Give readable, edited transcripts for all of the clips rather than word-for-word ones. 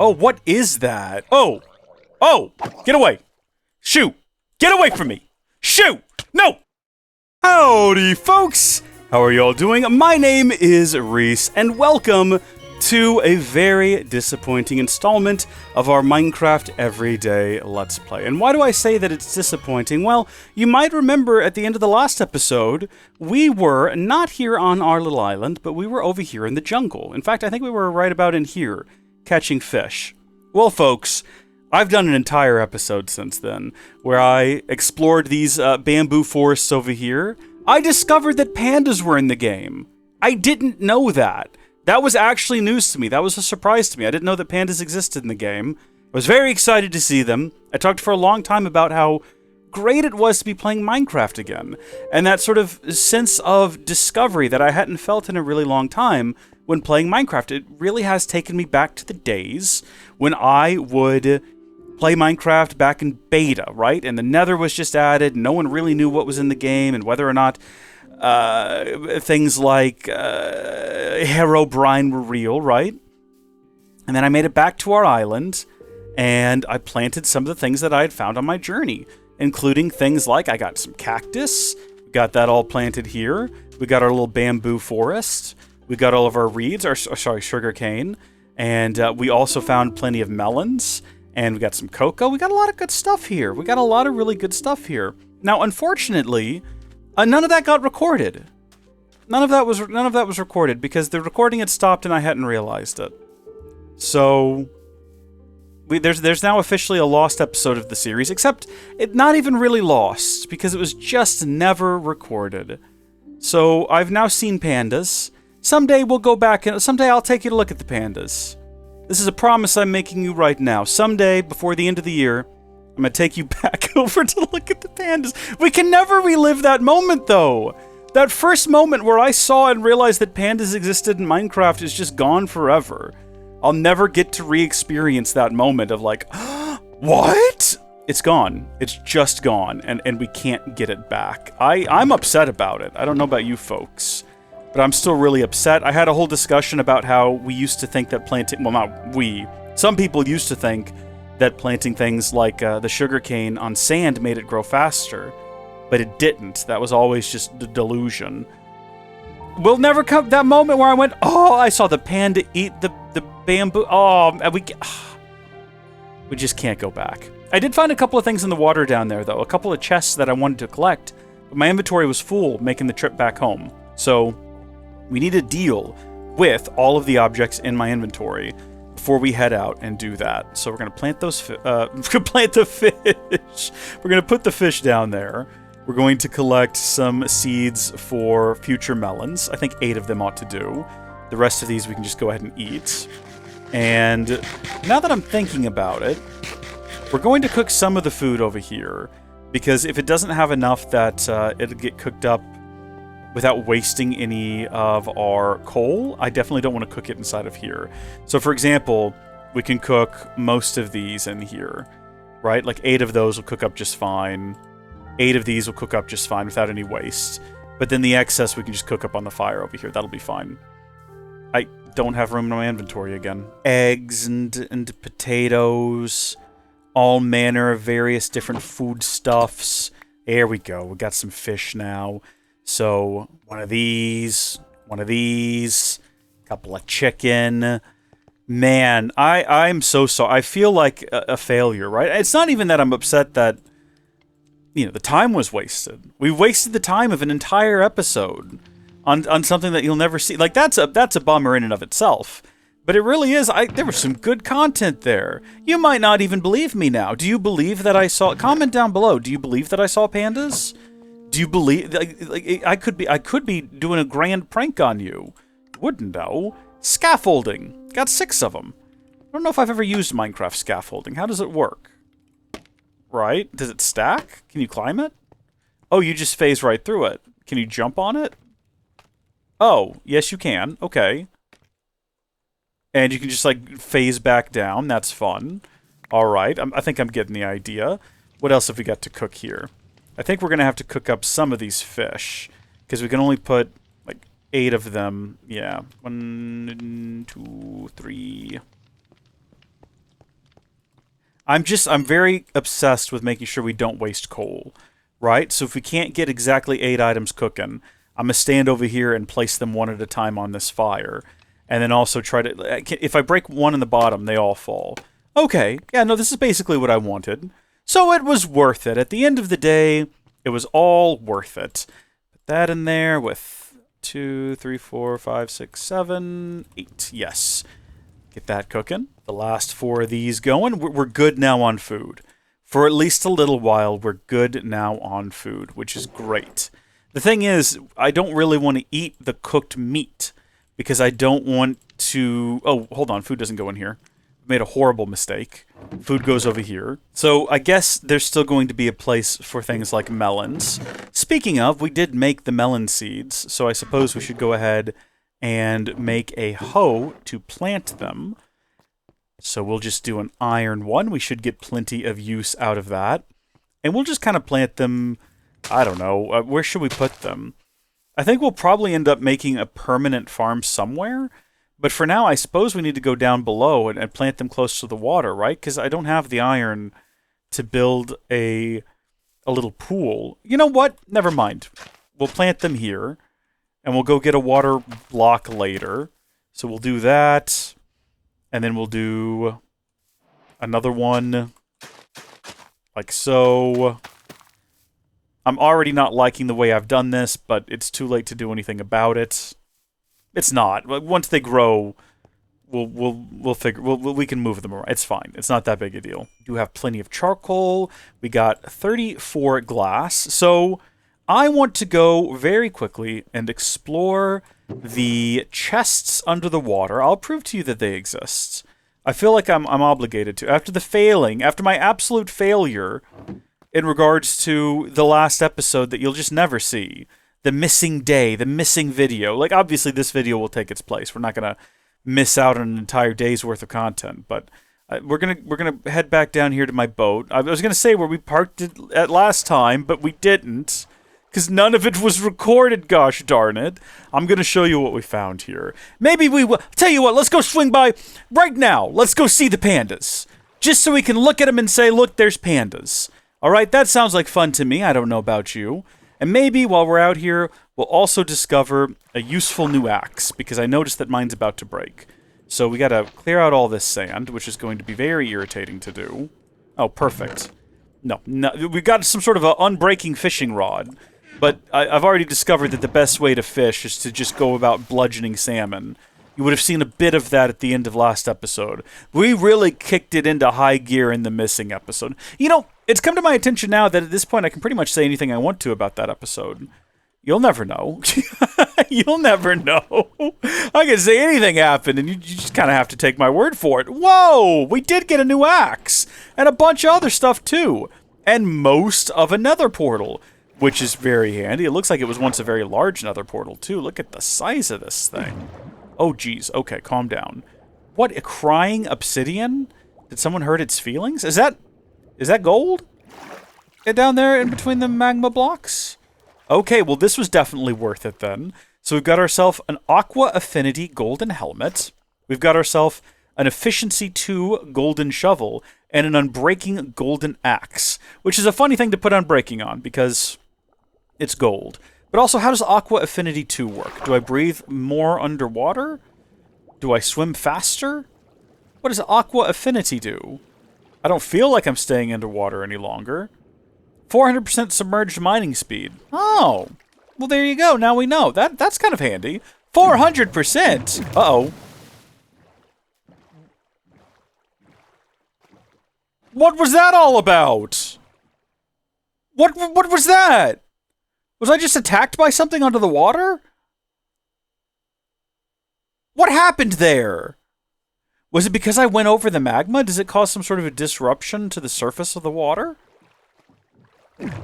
Oh, what is that? Oh! Oh! Get away! Shoot! Get away from me! Shoot! No! Howdy, folks! How are y'all doing? My name is Reese, and welcome to a very disappointing installment of our Minecraft Everyday Let's Play. And why do I say that it's disappointing? Well, you might remember at the end of the last episode, we were not here on our little island, but we were over here in the jungle. In fact, I think we were right about in here, catching fish. Well, folks, I've done an entire episode since then, where I explored these bamboo forests over here. I discovered that pandas were in the game. I didn't know that. That was actually news to me. That was a surprise to me. I didn't know that pandas existed in the game. I was very excited to see them. I talked for a long time about how great it was to be playing Minecraft again, and that sort of sense of discovery that I hadn't felt in a really long time when playing Minecraft. It really has taken me back to the days when I would play Minecraft back in beta, right? And the Nether was just added. No one really knew what was in the game and whether or not things like Herobrine were real, right? And then I made it back to our island, and I planted some of the things that I had found on my journey, including things like I got some cactus. We got that all planted here. We got our little bamboo forest. We got all of our reeds, sugar cane. And we also found plenty of melons. And we got some cocoa. We got a lot of good stuff here. We got a lot of really good stuff here. Now, unfortunately, none of that got recorded. None of that was recorded because the recording had stopped and I hadn't realized it. So there's now officially a lost episode of the series, except it not even really lost because it was just never recorded. So I've now seen pandas. Someday we'll go back and someday I'll take you to look at the pandas. This is a promise I'm making you right now. Someday, before the end of the year, I'm going to take you back over to look at the pandas. We can never relive that moment, though. That first moment where I saw and realized that pandas existed in Minecraft is just gone forever. I'll never get to re-experience that moment of like, what? It's gone. It's just gone, and we can't get it back. I'm upset about it. I don't know about you folks, but I'm still really upset. I had a whole discussion about how we used to think that planting, well, not we, some people used to think that planting things like the sugarcane on sand made it grow faster, but it didn't. That was always just the delusion. We'll never come that moment where I went, oh, I saw the panda eat the bamboo. Oh, we just can't go back. I did find a couple of things in the water down there, though. A couple of chests that I wanted to collect, but my inventory was full making the trip back home. So we need to deal with all of the objects in my inventory before we head out and do that. So we're going to plant those plant the fish. We're going to put the fish down there. We're going to collect some seeds for future melons. I think 8 of them ought to do. The rest of these we can just go ahead and eat. And now that I'm thinking about it, we're going to cook some of the food over here, because if it doesn't have enough that it'll get cooked up without wasting any of our coal, I definitely don't want to cook it inside of here. So for example, we can cook most of these in here, right? Like 8 of those will cook up just fine. 8 of these will cook up just fine without any waste. But then the excess we can just cook up on the fire over here. That'll be fine. I don't have room in my inventory again. Eggs and potatoes, all manner of various different foodstuffs. There we go. We got some fish now. So, one of these, a couple of chicken. Man, I'm so sorry. I feel like a failure, right? It's not even that I'm upset that, you know, the time was wasted. We wasted the time of an entire episode on something that you'll never see. Like, that's a bummer in and of itself. But it really is. There was some good content there. You might not even believe me now. Do you believe that I saw... Comment down below. Do you believe that I saw pandas? Do you believe, like I could be doing a grand prank on you? Wouldn't know. Scaffolding. Got 6 of them. I don't know if I've ever used Minecraft scaffolding. How does it work? Right? Does it stack? Can you climb it? Oh, you just phase right through it. Can you jump on it? Oh, yes you can. Okay. And you can just like phase back down. That's fun. All right. I think I'm getting the idea. What else have we got to cook here? I think we're going to have to cook up some of these fish, because we can only put like 8 of them. Yeah. 1, 2, 3. I'm very obsessed with making sure we don't waste coal, right? So if we can't get exactly 8 items cooking, I'm gonna stand over here and place them one at a time on this fire, and then also try to. If I break one in the bottom, they all fall. Okay, yeah, no, this is basically what I wanted. So it was worth it. At the end of the day, it was all worth it. Put that in there with 2, 3, 4, 5, 6, 7, 8. Yes. Get that cooking. The last 4 of these going. We're good now on food. For at least a little while, we're good now on food, which is great. The thing is, I don't really want to eat the cooked meat because I don't want to... Oh, hold on. Food doesn't go in here. Made a horrible mistake. Food goes over here. So I guess there's still going to be a place for things like melons. Speaking of, we did make the melon seeds, so I suppose we should go ahead and make a hoe to plant them. So we'll just do an iron one. We should get plenty of use out of that. And we'll just kind of plant them... I don't know. Where should we put them? I think we'll probably end up making a permanent farm somewhere. But for now, I suppose we need to go down below and plant them close to the water, right? Because I don't have the iron to build a little pool. You know what? Never mind. We'll plant them here. And we'll go get a water block later. So we'll do that. And then we'll do another one. Like so. I'm already not liking the way I've done this, but it's too late to do anything about it. It's not. Once they grow, we can move them around. It's fine. It's not that big a deal. We do have plenty of charcoal. We got 34 glass. So I want to go very quickly and explore the chests under the water. I'll prove to you that they exist. I feel like I'm obligated to. After my absolute failure in regards to the last episode that you'll just never see. The missing day, the missing video. Like, obviously, this video will take its place. We're not going to miss out on an entire day's worth of content. But we're gonna head back down here to my boat. I was going to say where we parked it at last time, but we didn't. Because none of it was recorded, gosh darn it. I'm going to show you what we found here. Maybe we will. Tell you what, let's go swing by right now. Let's go see the pandas. Just so we can look at them and say, look, there's pandas. All right, that sounds like fun to me. I don't know about you. And maybe while we're out here, we'll also discover a useful new axe, because I noticed that mine's about to break. So we got to clear out all this sand, which is going to be very irritating to do. Oh, perfect. No, we got some sort of an unbreaking fishing rod, but I've already discovered that the best way to fish is to just go about bludgeoning salmon. You would have seen a bit of that at the end of last episode. We really kicked it into high gear in the missing episode. You know, it's come to my attention now that at this point I can pretty much say anything I want to about that episode. You'll never know. You'll never know. I can say anything happened, and you just kind of have to take my word for it. Whoa! We did get a new axe! And a bunch of other stuff, too. And most of a nether portal, which is very handy. It looks like it was once a very large nether portal, too. Look at the size of this thing. Oh, geez. Okay, calm down. What, a crying obsidian? Did someone hurt its feelings? Is that gold? Down there in between the magma blocks? Okay, well, this was definitely worth it then. So we've got ourselves an Aqua Affinity golden helmet. We've got ourselves an Efficiency 2 golden shovel and an Unbreaking golden axe, which is a funny thing to put Unbreaking on because it's gold. But also, how does Aqua Affinity 2 work? Do I breathe more underwater? Do I swim faster? What does Aqua Affinity do? I don't feel like I'm staying underwater any longer. 400% submerged mining speed. Oh, well, there you go. Now we know. That's kind of handy. 400%. Uh-oh. What was that all about? What was that? Was I just attacked by something under the water? What happened there? Was it because I went over the magma? Does it cause some sort of a disruption to the surface of the water?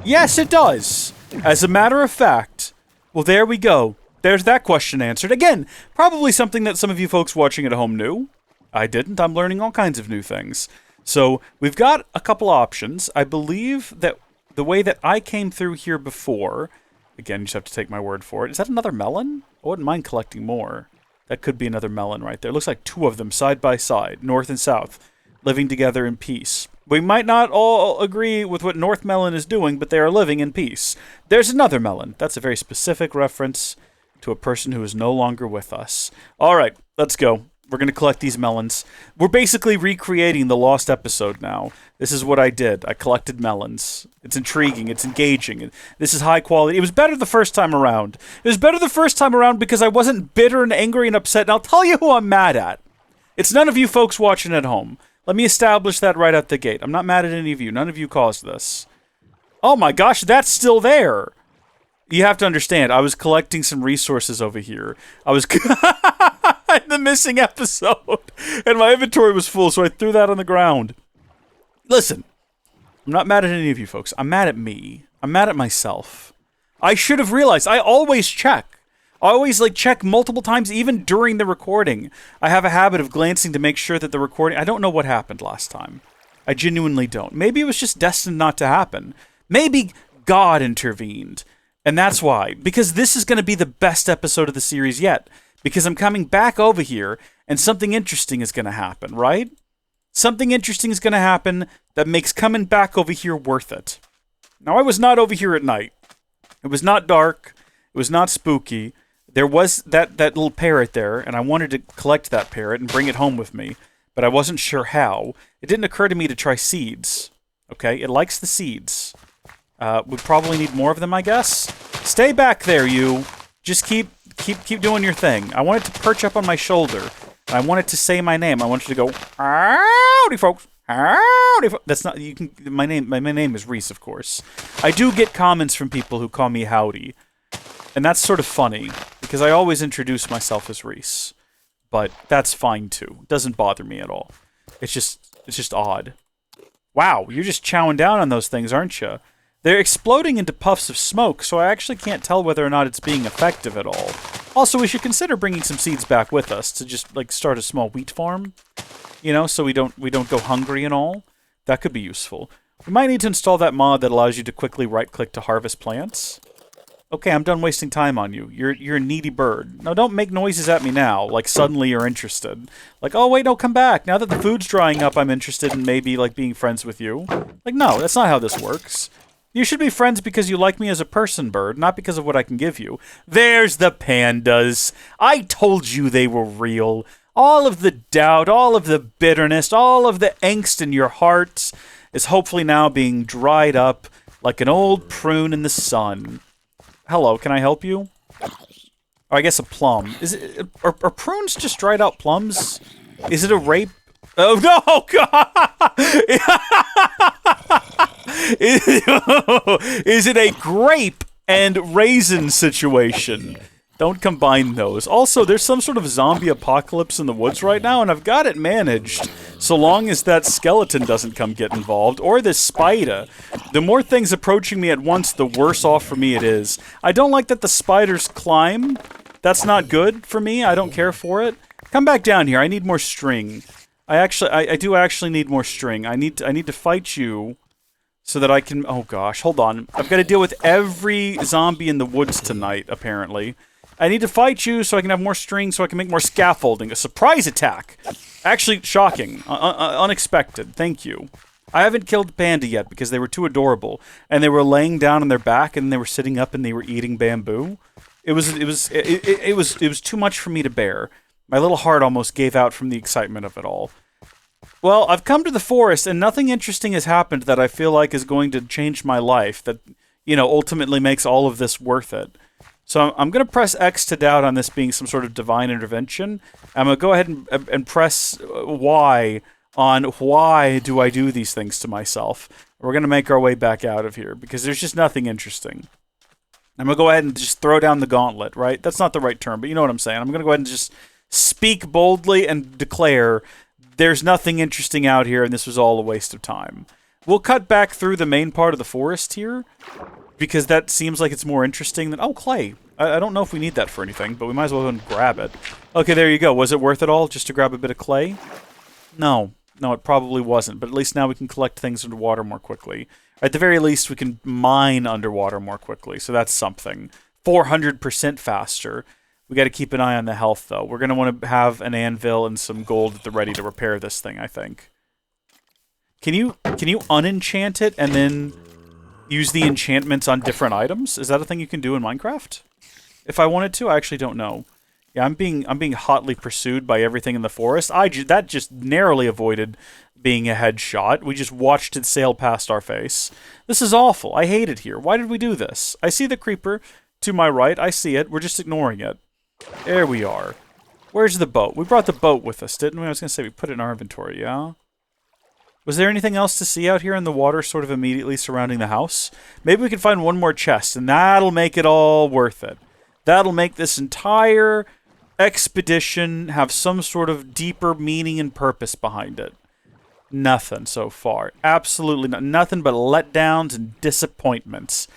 Yes, it does. As a matter of fact. Well, there we go. There's that question answered. Again, probably something that some of you folks watching at home knew. I didn't. I'm learning all kinds of new things. So, we've got a couple options. I believe that the way that I came through here before... Again, you just have to take my word for it. Is that another melon? I wouldn't mind collecting more. That could be another melon right there. It looks like 2 of them side by side, north and south, living together in peace. We might not all agree with what North Melon is doing, but they are living in peace. There's another melon. That's a very specific reference to a person who is no longer with us. All right, let's go. We're going to collect these melons. We're basically recreating the lost episode now. This is what I did. I collected melons. It's intriguing. It's engaging. This is high quality. It was better the first time around. It was better the first time around because I wasn't bitter and angry and upset. And I'll tell you who I'm mad at. It's none of you folks watching at home. Let me establish that right out the gate. I'm not mad at any of you. None of you caused this. Oh my gosh, that's still there. You have to understand, I was collecting some resources over here. I was in the missing episode, and my inventory was full, so I threw that on the ground. Listen, I'm not mad at any of you folks. I'm mad at me. I'm mad at myself. I should have realized. I always check. I always check multiple times, even during the recording. I have a habit of glancing to make sure that the recording... I don't know what happened last time. I genuinely don't. Maybe it was just destined not to happen. Maybe God intervened. And that's why. Because this is going to be the best episode of the series yet. Because I'm coming back over here, and something interesting is going to happen, right? Something interesting is going to happen that makes coming back over here worth it. Now, I was not over here at night. It was not dark. It was not spooky. There was that little parrot there, and I wanted to collect that parrot and bring it home with me, but I wasn't sure how. It didn't occur to me to try seeds. Okay, it likes the seeds. We probably need more of them, I guess. Stay back there, you. Just keep doing your thing. I want it to perch up on my shoulder, and I want it to say my name. I want it to go, howdy, folks. Howdy, folks. That's not, you can, my name is Reese, of course. I do get comments from people who call me Howdy. And that's sort of funny, because I always introduce myself as Reese. But that's fine, too. It doesn't bother me at all. It's just odd. Wow, you're just chowing down on those things, aren't you? They're exploding into puffs of smoke, so I actually can't tell whether or not it's being effective at all. Also, we should consider bringing some seeds back with us to just, start a small wheat farm. You know, so we don't go hungry and all. That could be useful. We might need to install that mod that allows you to quickly right-click to harvest plants. Okay, I'm done wasting time on you. You're a needy bird. Now, don't make noises at me now, like suddenly you're interested. Like, oh, wait, no, come back. Now that the food's drying up, I'm interested in maybe, being friends with you. Like, no, that's not how this works. You should be friends because you like me as a person, bird, not because of what I can give you. There's the pandas. I told you they were real. All of the doubt, all of the bitterness, all of the angst in your heart is hopefully now being dried up like an old prune in the sun. Hello, can I help you? Oh, I guess a plum. Are prunes just dried out plums? Is it a rape? Oh, no, God! Is it a grape and raisin situation? Don't combine those. Also, there's some sort of zombie apocalypse in the woods right now, and I've got it managed. So long as that skeleton doesn't come get involved, or this spider. The more things approaching me at once, the worse off for me it is. I don't like that the spiders climb. That's not good for me. I don't care for it. Come back down here. I need more string. I do actually need more string. I need to fight you so that I can... Oh gosh, hold on. I've got to deal with every zombie in the woods tonight, apparently. I need to fight you so I can have more string so I can make more scaffolding. A surprise attack. Actually, shocking. Unexpected. Thank you. I haven't killed Panda yet because they were too adorable. And they were laying down on their back and they were sitting up and they were eating bamboo. It was too much for me to bear. My little heart almost gave out from the excitement of it all. Well, I've come to the forest and nothing interesting has happened that I feel like is going to change my life. That, ultimately makes all of this worth it. So I'm going to press X to doubt on this being some sort of divine intervention. I'm going to go ahead and press Y on why do I do these things to myself. We're going to make our way back out of here because there's just nothing interesting. I'm going to go ahead and just throw down the gauntlet, right? That's not the right term, but you know what I'm saying. I'm going to go ahead and just speak boldly and declare there's nothing interesting out here and this was all a waste of time. We'll cut back through the main part of the forest here, because that seems like it's more interesting than... Oh, clay. I don't know if we need that for anything, but we might as well go and grab it. Okay, there you go. Was it worth it all just to grab a bit of clay? No. No, it probably wasn't, but at least now we can collect things underwater more quickly. At the very least, we can mine underwater more quickly, so that's something. 400% faster. We got to keep an eye on the health, though. We're going to want to have an anvil and some gold at the ready to repair this thing, I think. Can you unenchant it and then use the enchantments on different items? Is that a thing you can do in Minecraft? If I wanted to, I actually don't know. Yeah, I'm being hotly pursued by everything in the forest. That just narrowly avoided being a headshot. We just watched it sail past our face. This is awful. I hate it here. Why did we do this? I see the creeper to my right. I see it. We're just ignoring it. There we are. Where's the boat? We brought the boat with us, didn't we? I was going to say we put it in our inventory, yeah? Was there anything else to see out here in the water sort of immediately surrounding the house? Maybe we could find one more chest, and that'll make it all worth it. That'll make this entire expedition have some sort of deeper meaning and purpose behind it. Nothing so far. Absolutely nothing but letdowns and disappointments.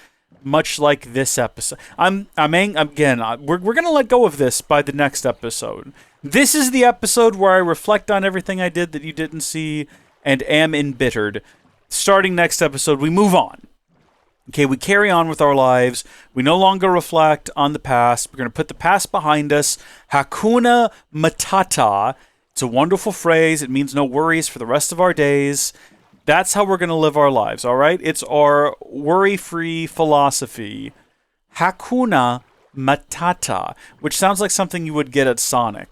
Much like this episode. We're gonna let go of this by the next episode. This is the episode where I reflect on everything I did that you didn't see and am embittered. Starting next episode, we move on. Okay, we carry on with our lives. We no longer reflect on the past. We're going to put the past behind us. Hakuna Matata. It's a wonderful phrase. It means no worries for the rest of our days. That's how we're going to live our lives, all right? It's our worry-free philosophy. Hakuna Matata, which sounds like something you would get at Sonic.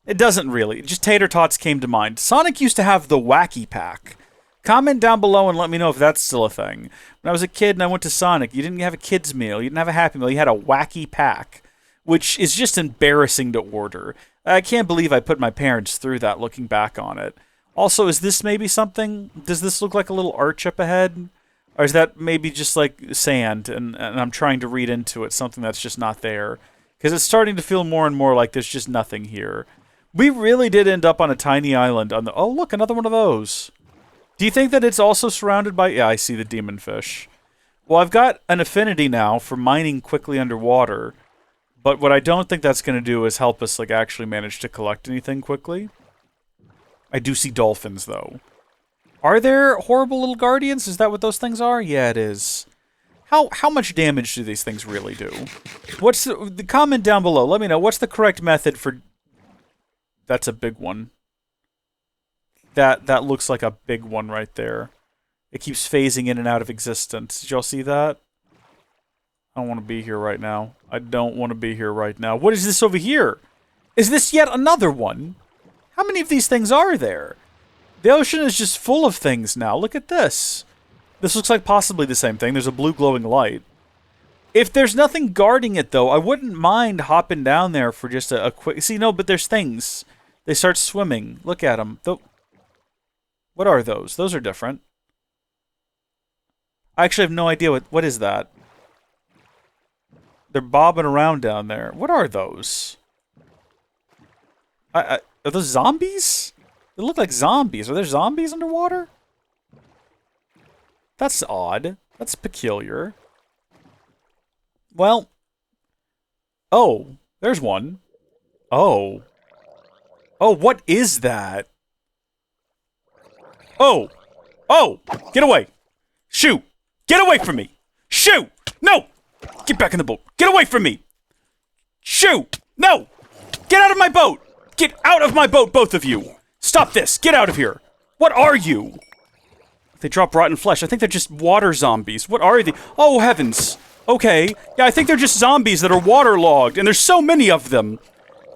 It doesn't really. Just tater tots came to mind. Sonic used to have the Wacky Pack. Comment down below and let me know if that's still a thing. When I was a kid and I went to Sonic, you didn't have a kid's meal. You didn't have a Happy Meal. You had a Wacky Pack, which is just embarrassing to order. I can't believe I put my parents through that looking back on it. Also, is this maybe something? Does this look like a little arch up ahead? Or is that maybe just like sand and I'm trying to read into it something that's just not there? Because it's starting to feel more and more like there's just nothing here. We really did end up on a tiny island on the... Oh, look, another one of those. Do you think that it's also surrounded by... Yeah, I see the demon fish. Well, I've got an affinity now for mining quickly underwater, but what I don't think that's going to do is help us like actually manage to collect anything quickly. I do see dolphins, though. Are there horrible little guardians? Is that what those things are? Yeah, it is. How much damage do these things really do? What's the comment down below? Let me know. What's the correct method for... That's a big one. That looks like a big one right there. It keeps phasing in and out of existence. Did y'all see that? I don't want to be here right now. I don't want to be here right now. What is this over here? Is this yet another one? How many of these things are there? The ocean is just full of things now. Look at this. This looks like possibly the same thing. There's a blue glowing light. If there's nothing guarding it, though, I wouldn't mind hopping down there for just a quick... See, no, but there's things. They start swimming. Look at them. What are those? Those are different. I actually have no idea what is that. They're bobbing around down there. What are those? Are those zombies? They look like zombies. Are there zombies underwater? That's odd. That's peculiar. Well. Oh, there's one. Oh. Oh, what is that? Oh! Oh! Get away! Shoot! Get away from me! Shoot! No! Get back in the boat! Get away from me! Shoot! No! Get out of my boat! Get out of my boat, both of you! Stop this! Get out of here! What are you? They drop rotten flesh. I think they're just water zombies. What are they? Oh, heavens. Okay. Yeah, I think they're just zombies that are waterlogged, and there's so many of them.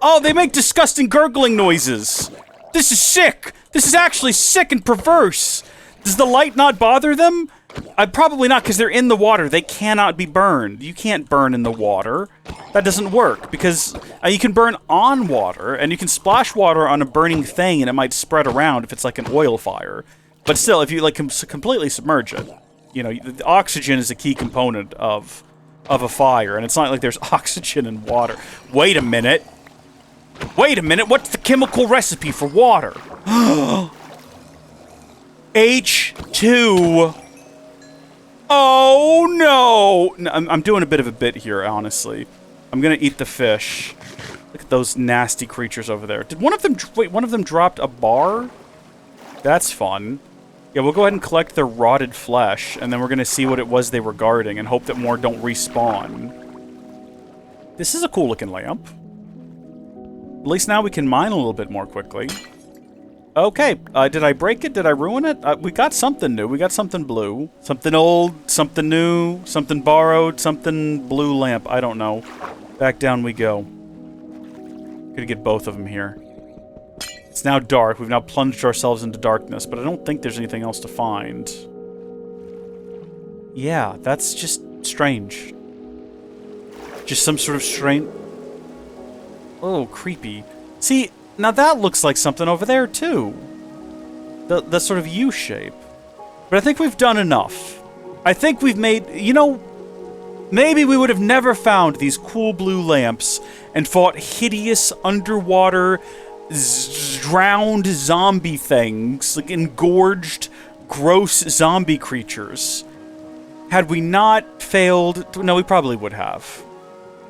Oh, they make disgusting gurgling noises. This is sick! This is actually sick and perverse! Does the light not bother them? Probably not, because they're in the water. They cannot be burned. You can't burn in the water. That doesn't work, because you can burn on water, and you can splash water on a burning thing, and it might spread around if it's like an oil fire. But still, if you like completely submerge it, you know, the oxygen is a key component of a fire, and it's not like there's oxygen in water. Wait a minute! Wait a minute, what's the chemical recipe for water? H2. Oh no! I'm doing a bit of a bit here, honestly. I'm gonna eat the fish. Look at those nasty creatures over there. Did one of them... Wait, one of them dropped a bar? That's fun. Yeah, we'll go ahead and collect their rotted flesh, and then we're gonna see what it was they were guarding and hope that more don't respawn. This is a cool-looking lamp. At least now we can mine a little bit more quickly. Okay, did I break it? Did I ruin it? We got something new. We got something blue. Something old, something new, something borrowed, something blue lamp. I don't know. Back down we go. Gonna get both of them here. It's now dark. We've now plunged ourselves into darkness, but I don't think there's anything else to find. Yeah, that's just strange. Just some sort of strange... Oh, creepy. See, now that looks like something over there, too. The sort of U shape. But I think we've done enough. I think we've made... You know, maybe we would have never found these cool blue lamps and fought hideous underwater, drowned zombie things, like engorged, gross zombie creatures. Had we not failed... No, we probably would have.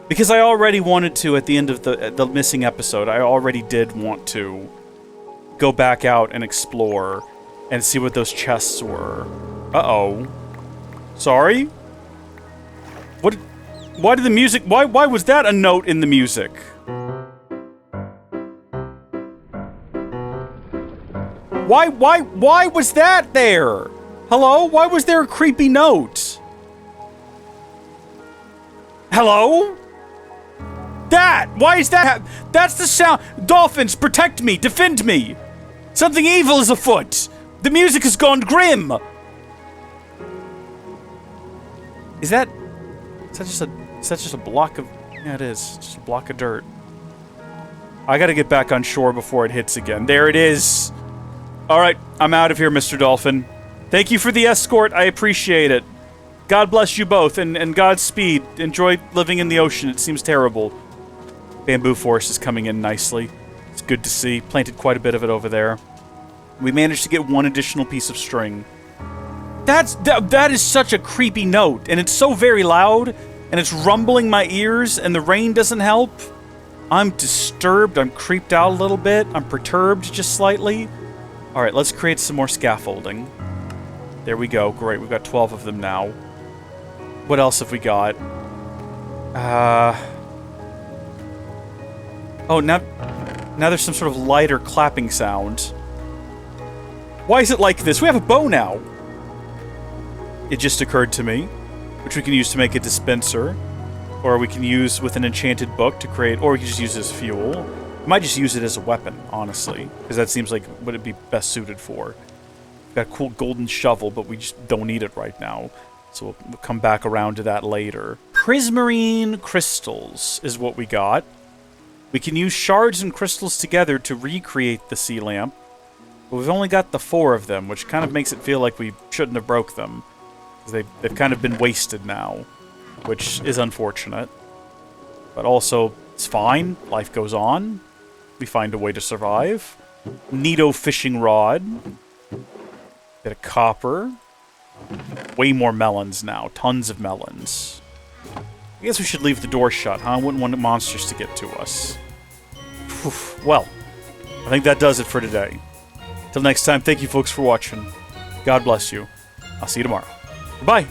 Because I already wanted to, at the end of the missing episode, I already did want to go back out and explore and see what those chests were. Uh-oh. Sorry? What? Why did the music... Why was that a note in the music? Why was that there? Hello? Why was there a creepy note? Hello? Why is that? That's the sound. Dolphins, protect me, defend me. Something evil is afoot. The music has gone grim. Is that just a block of... Yeah, it is. Just a block of dirt. I gotta get back on shore before it hits again. There it is. Alright, I'm out of here, Mr. Dolphin. Thank you for the escort. I appreciate it. God bless you both, and Godspeed. Enjoy living in the ocean. It seems terrible. Bamboo forest is coming in nicely. It's good to see. Planted quite a bit of it over there. We managed to get one additional piece of string. That is such a creepy note, and it's so very loud, and it's rumbling my ears, and the rain doesn't help. I'm disturbed. I'm creeped out a little bit. I'm perturbed just slightly. Alright, let's create some more scaffolding. There we go. Great, we've got 12 of them now. What else have we got? Oh, now there's some sort of lighter clapping sound. Why is it like this? We have a bow now! It just occurred to me, which we can use to make a dispenser, or we can use with an enchanted book to create, or we can just use it as fuel. We might just use it as a weapon, honestly, because that seems like what it'd be best suited for. We've got a cool golden shovel, but we just don't need it right now. So we'll come back around to that later. Prismarine crystals is what we got. We can use shards and crystals together to recreate the sea lamp. But we've only got the 4 of them, which kind of makes it feel like we shouldn't have broke them. Because they've kind of been wasted now, which is unfortunate. But also, it's fine. Life goes on. We find a way to survive. Neato fishing rod. Bit of copper. Way more melons now. Tons of melons. I guess we should leave the door shut, huh? I wouldn't want monsters to get to us. Well, I think that does it for today. Till next time, thank you folks for watching. God bless you. I'll see you tomorrow. Goodbye.